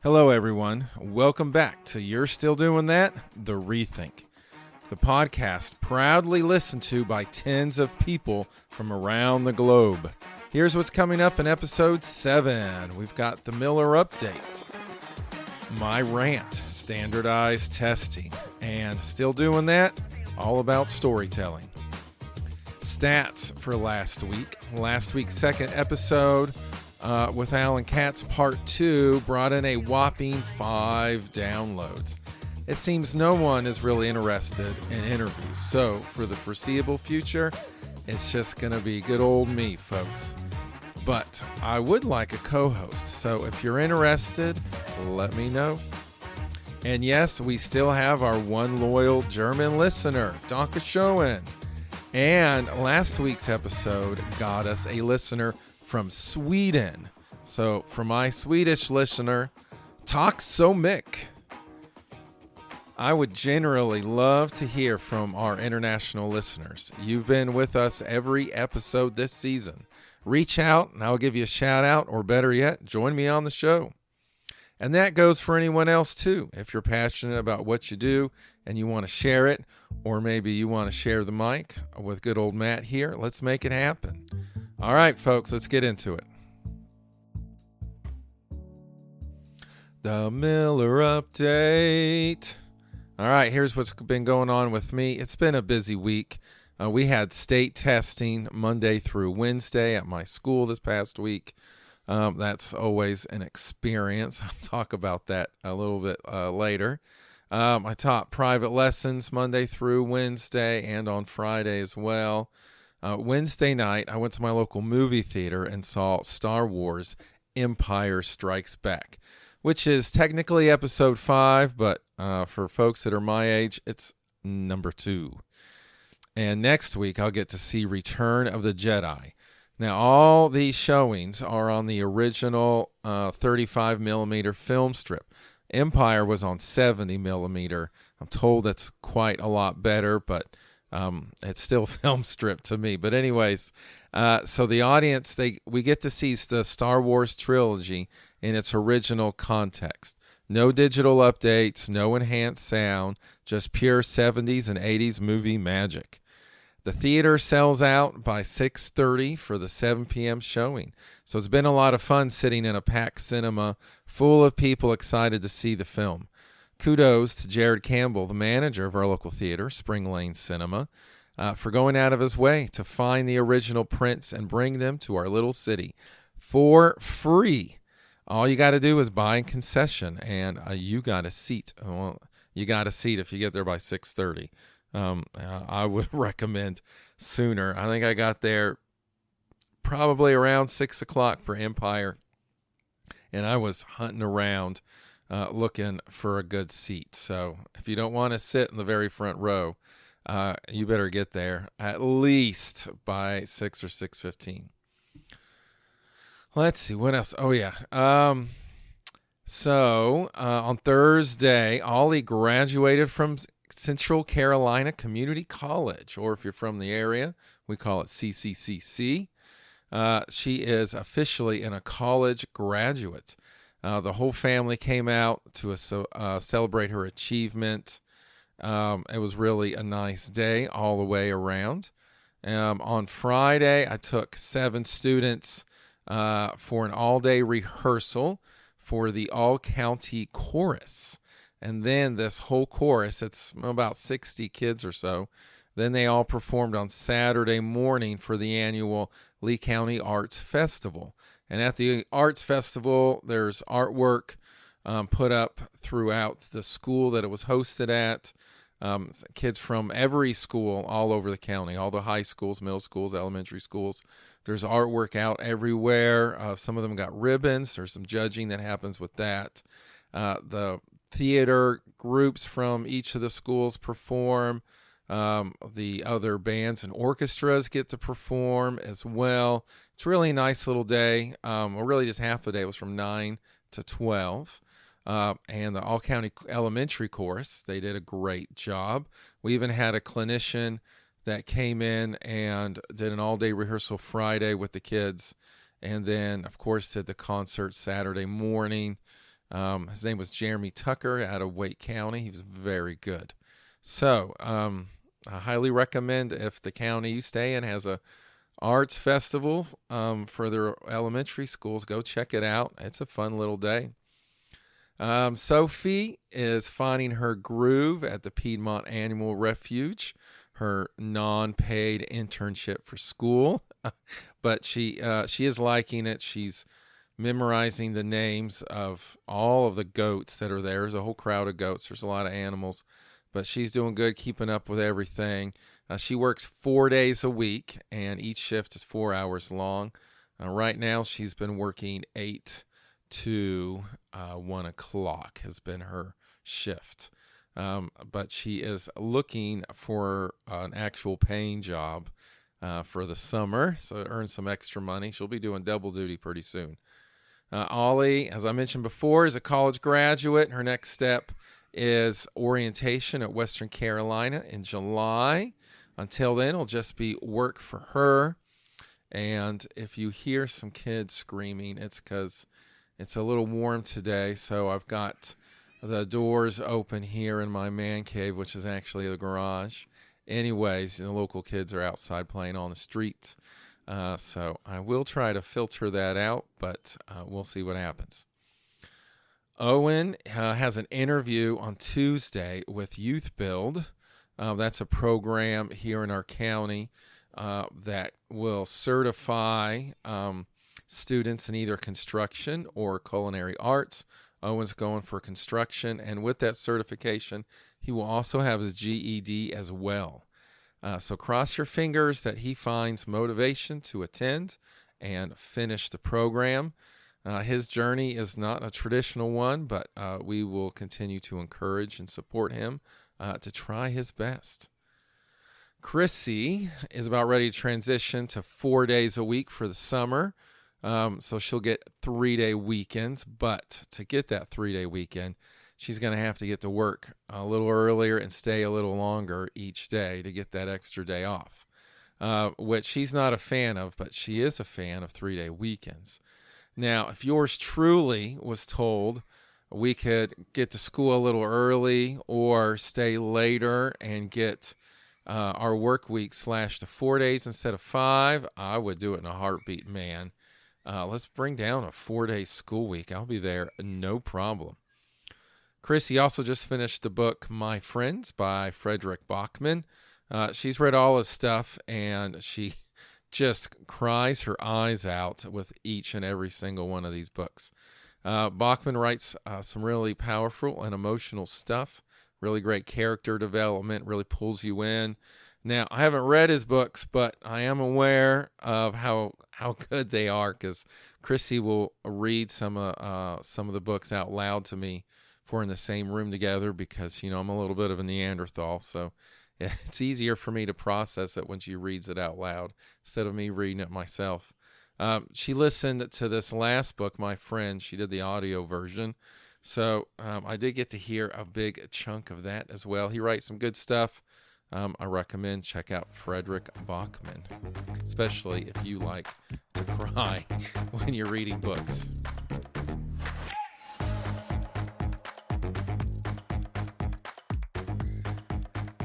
Hello, everyone. Welcome back to You're Still Doing That? The Rethink, the podcast proudly listened to by tens of people from around the globe. Here's what's coming up in episode 7. We've got the Miller update, my rant, standardized testing, and still doing that, all about storytelling. Stats for last week. Last week's second episode with Alan Katz Part 2 brought in a whopping 5 downloads. It seems no one is really interested in interviews, so for the foreseeable future, it's just going to be good old me, folks. But I would like a co-host, so if you're interested, let me know. And yes, we still have our one loyal German listener, Dankeschön. And last week's episode got us a listener from Sweden. So for my Swedish listener, tack så mycket. I would generally love to hear from our international listeners. You've been with us every episode this season. Reach out and I'll give you a shout out, or better yet, join me on the show. And that goes for anyone else too. If you're passionate about what you do and you want to share it, or maybe you want to share the mic with good old Matt here, let's make it happen. All right, folks, let's get into it. The Miller update. All right, here's what's been going on with me. It's been a busy week. We had state testing Monday through Wednesday at my school this past week. That's always an experience. I'll talk about that a little bit later. I taught private lessons Monday through Wednesday and on Friday as well. Wednesday night, I went to my local movie theater and saw Star Wars Empire Strikes Back, which is technically episode 5, but for folks that are my age, it's number 2. And next week, I'll get to see Return of the Jedi. Now, all these showings are on the original 35 millimeter film strip. Empire was on 70 millimeter. I'm told that's quite a lot better, but it's still film strip to me. But anyways, so the audience, we get to see the Star Wars trilogy in its original context. No digital updates, no enhanced sound, just pure 70s and 80s movie magic. The theater sells out by 6:30 for the 7 p.m. showing. So it's been a lot of fun sitting in a packed cinema full of people excited to see the film. Kudos to Jared Campbell, the manager of our local theater, Spring Lane Cinema, for going out of his way to find the original prints and bring them to our little city for free. All you got to do is buy a concession, and you got a seat. Well, you got a seat if you get there by 6:30. I would recommend sooner. I think I got there probably around 6 o'clock for Empire, and I was hunting around looking for a good seat. So if you don't want to sit in the very front row, you better get there at least by 6 or 6:15. Let's see, what else? Oh, yeah. So on Thursday, Ollie graduated from Central Carolina Community College, or if you're from the area, we call it CCCC. She is officially a college graduate. The whole family came out to celebrate her achievement. It was really a nice day all the way around. On Friday, I took 7 students for an all-day rehearsal for the all-county chorus. And then this whole chorus, it's about 60 kids or so, then they all performed on Saturday morning for the annual Lee County Arts Festival. And at the Arts Festival, there's artwork put up throughout the school that it was hosted at. Kids from every school all over the county, all the high schools, middle schools, elementary schools. There's artwork out everywhere. Some of them got ribbons. There's some judging that happens with that. The theater groups from each of the schools perform. The other bands and orchestras get to perform as well. It's really a nice little day. Well, really just half the day. It was from 9 to 12. And the all-county elementary chorus, they did a great job. We even had a clinician that came in and did an all-day rehearsal Friday with the kids, and then, of course, did the concert Saturday morning. His name was Jeremy Tucker out of Wake County. He was very good. So I highly recommend, if the county you stay in has a arts festival for their elementary schools, go check it out. It's a fun little day. Sophie is finding her groove at the Piedmont Animal Refuge, her non-paid internship for school. But she is liking it. She's memorizing the names of all of the goats that are there. There's a whole crowd of goats. There's a lot of animals, but she's doing good, keeping up with everything. She works 4 days a week, and each shift is 4 hours long. Right now, she's been working 8 to 1 o'clock has been her shift. But she is looking for an actual paying job for the summer, so earn some extra money. She'll be doing double duty pretty soon. Ollie, as I mentioned before, is a college graduate. Her next step is orientation at Western Carolina in July. Until then, it'll just be work for her. And if you hear some kids screaming, it's because it's a little warm today. So I've got the doors open here in my man cave, which is actually the garage. Anyways, the local kids are outside playing on the street. So I will try to filter that out, but we'll see what happens. Owen has an interview on Tuesday with Youth Build. That's a program here in our county that will certify students in either construction or culinary arts. Owen's going for construction, and with that certification, he will also have his GED as well. So cross your fingers that he finds motivation to attend and finish the program. His journey is not a traditional one, but we will continue to encourage and support him to try his best. Crissy is about ready to transition to 4 days a week for the summer. So she'll get 3-day weekends, but to get that 3-day weekend, she's going to have to get to work a little earlier and stay a little longer each day to get that extra day off, which she's not a fan of, but she is a fan of 3-day weekends. Now, if yours truly was told we could get to school a little early or stay later and get our work week slashed to 4 days instead of 5, I would do it in a heartbeat, man. Let's bring down a 4-day school week. I'll be there, no problem. Crissy also just finished the book My Friends by Fredrik Backman. She's read all his stuff, and she just cries her eyes out with each and every single one of these books. Backman writes some really powerful and emotional stuff, really great character development, really pulls you in. Now, I haven't read his books, but I am aware of how good they are, because Crissy will read some of the books out loud to me if we're in the same room together, because, I'm a little bit of a Neanderthal, so it's easier for me to process it when she reads it out loud instead of me reading it myself. She listened to this last book, My Friend. She did the audio version, so I did get to hear a big chunk of that as well. He writes some good stuff. I recommend check out Fredrik Backman, especially if you like to cry when you're reading books.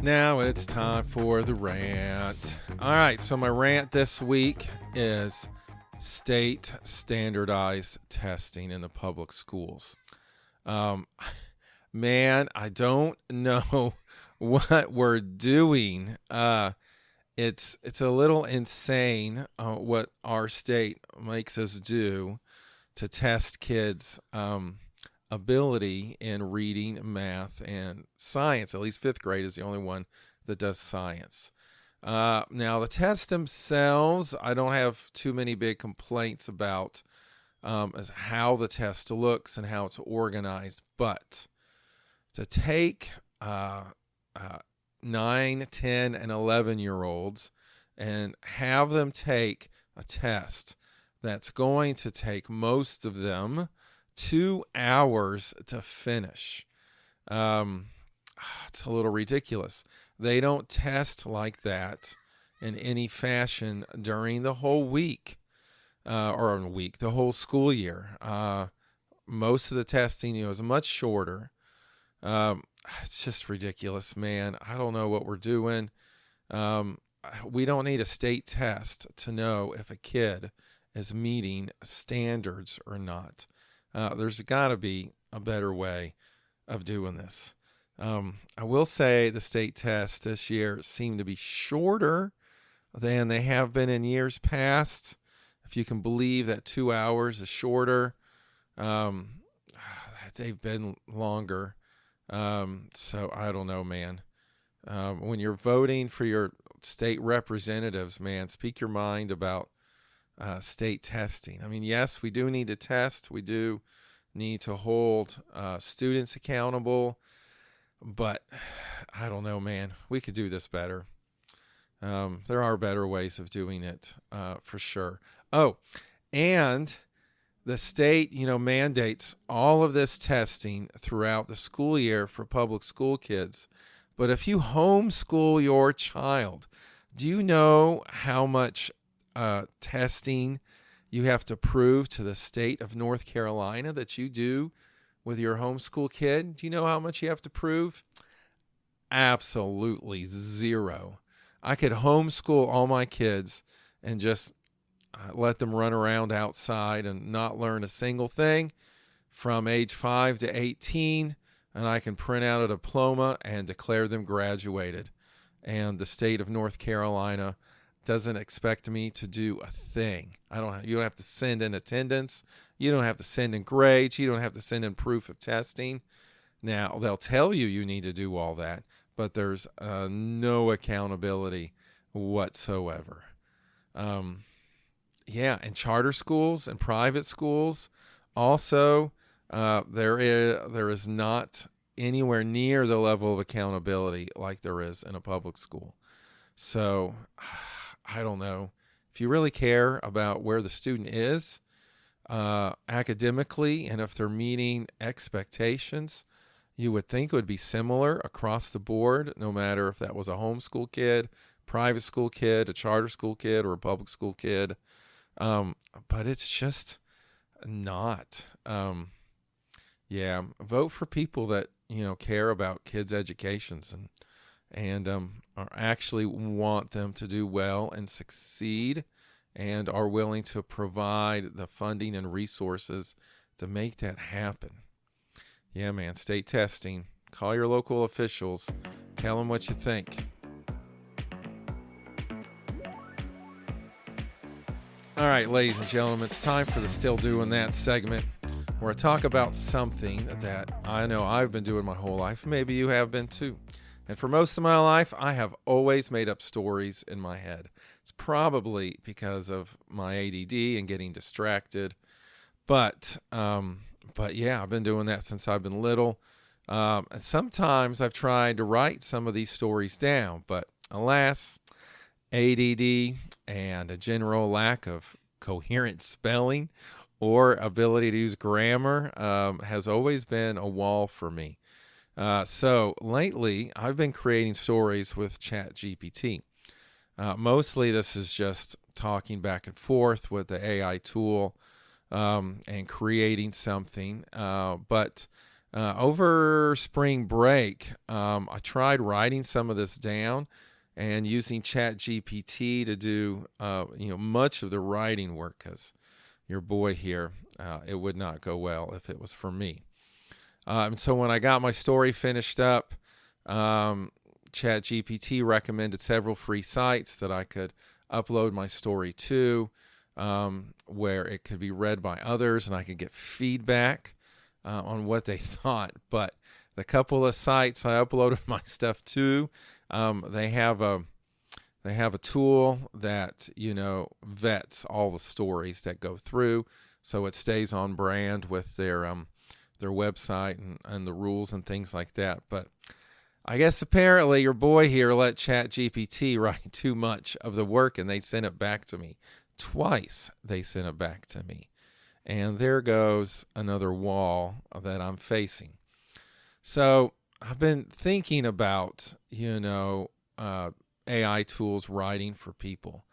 Now it's time for the rant. All right, so my rant this week is state standardized testing in the public schools. Man, I don't know what we're doing. It's a little insane what our state makes us do to test kids' ability in reading, math, and science. At least 5th grade is the only one that does science. Now, the tests themselves, I don't have too many big complaints about as how the test looks and how it's organized. But to take 9, 10, and 11-year-olds and have them take a test that's going to take most of them 2 hours to finish. It's a little ridiculous. They don't test like that in any fashion during the whole week, the whole school year. most of the testing, is much shorter. Um, it's just ridiculous, man. I don't know what we're doing. Um, we don't need a state test to know if a kid is meeting standards or not. There's got to be a better way of doing this. I will say the state tests this year seem to be shorter than they have been in years past. If you can believe that 2 hours is shorter, um, they've been longer. So I don't know, man. When you're voting for your state representatives, man, speak your mind about state testing. I mean, yes, we do need to test. We do need to hold students accountable. But I don't know, man. We could do this better. There are better ways of doing it, for sure. Oh, and the state, mandates all of this testing throughout the school year for public school kids. But if you homeschool your child, do you know how much testing you have to prove to the state of North Carolina that you do with your homeschool kid? Do you know how much you have to prove? Absolutely zero. I could homeschool all my kids and just let them run around outside and not learn a single thing from age 5 to 18, and I can print out a diploma and declare them graduated. And the state of North Carolina doesn't expect me to do a thing. You don't have to send in attendance. You don't have to send in grades. You don't have to send in proof of testing. Now, they'll tell you need to do all that, but there's no accountability whatsoever. And charter schools and private schools also, there is not anywhere near the level of accountability like there is in a public school. So I don't know. If you really care about where the student is academically, and if they're meeting expectations, you would think it would be similar across the board, no matter if that was a homeschool kid, private school kid, a charter school kid, or a public school kid. But it's just not. Vote for people that, care about kids' educations and are actually want them to do well and succeed, and are willing to provide the funding and resources to make that happen. Yeah, man, state testing. Call your local officials. Tell them what you think. All right, ladies and gentlemen, it's time for the Still Doing That segment, where I talk about something that I know I've been doing my whole life. Maybe you have been too. And for most of my life, I have always made up stories in my head. It's probably because of my ADD and getting distracted. But yeah, I've been doing that since I've been little. And sometimes I've tried to write some of these stories down, but alas, ADD and a general lack of coherent spelling or ability to use grammar has always been a wall for me. So lately, I've been creating stories with ChatGPT. Mostly this is just talking back and forth with the AI tool and creating something. But over spring break, I tried writing some of this down and using ChatGPT to do much of the writing work, because your boy here, it would not go well if it was for me. And so when I got my story finished up, ChatGPT recommended several free sites that I could upload my story to, where it could be read by others and I could get feedback on what they thought. But the couple of sites I uploaded my stuff to, they have a tool that vets all the stories that go through, so it stays on brand with their website and the rules and things like that. But I guess apparently your boy here let ChatGPT write too much of the work, and they sent it back to me. Twice they sent it back to me. And there goes another wall that I'm facing. So I've been thinking about, AI tools writing for people.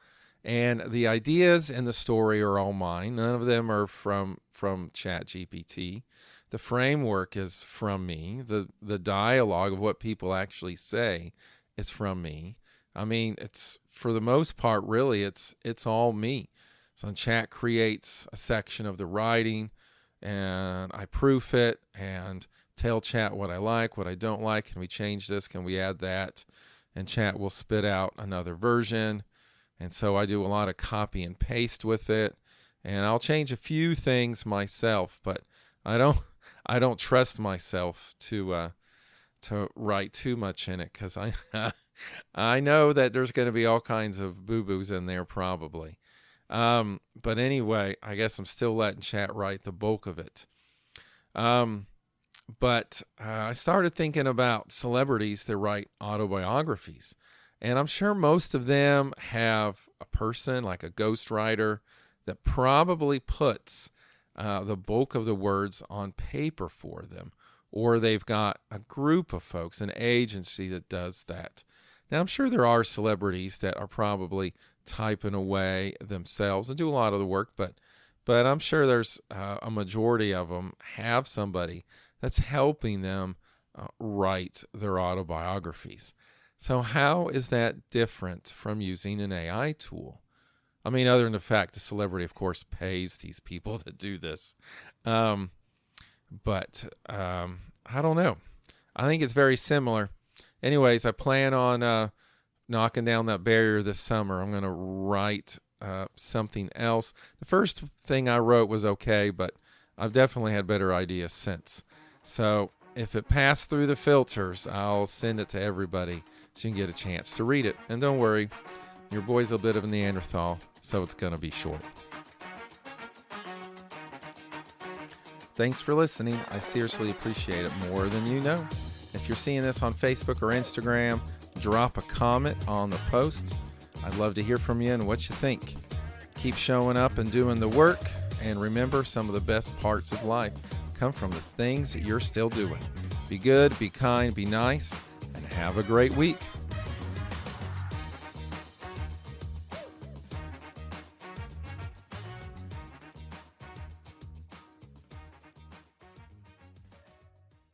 And the ideas in the story are all mine. None of them are from from ChatGPT. The framework is from me. The dialogue of what people actually say is from me. I mean, it's for the most part, really, it's all me. So Chat creates a section of the writing, and I proof it and tell Chat what I like, what I don't like. Can we change this? Can we add that? And Chat will spit out another version. And so I do a lot of copy and paste with it, and I'll change a few things myself, but I don't trust myself to write too much in it, because I know that there's going to be all kinds of boo-boos in there probably. But anyway, I guess I'm still letting Chat write the bulk of it. But I started thinking about celebrities that write autobiographies. And I'm sure most of them have a person, like a ghostwriter, that probably puts the bulk of the words on paper for them. Or they've got a group of folks, an agency that does that. Now, I'm sure there are celebrities that are probably typing away themselves and do a lot of the work, but I'm sure there's a majority of them have somebody that's helping them write their autobiographies. So how is that different from using an AI tool? I mean, other than the fact the celebrity, of course, pays these people to do this. But I don't know. I think it's very similar. Anyways, I plan on knocking down that barrier this summer. I'm going to write something else. The first thing I wrote was okay, but I've definitely had better ideas since. So if it passed through the filters, I'll send it to everybody so you can get a chance to read it. And don't worry, your boy's a bit of a Neanderthal, so it's going to be short. Thanks for listening. I seriously appreciate it more than you know. If you're seeing this on Facebook or Instagram, drop a comment on the post. I'd love to hear from you and what you think. Keep showing up and doing the work. And remember, some of the best parts of life come from the things that you're still doing. Be good, be kind, be nice, and have a great week.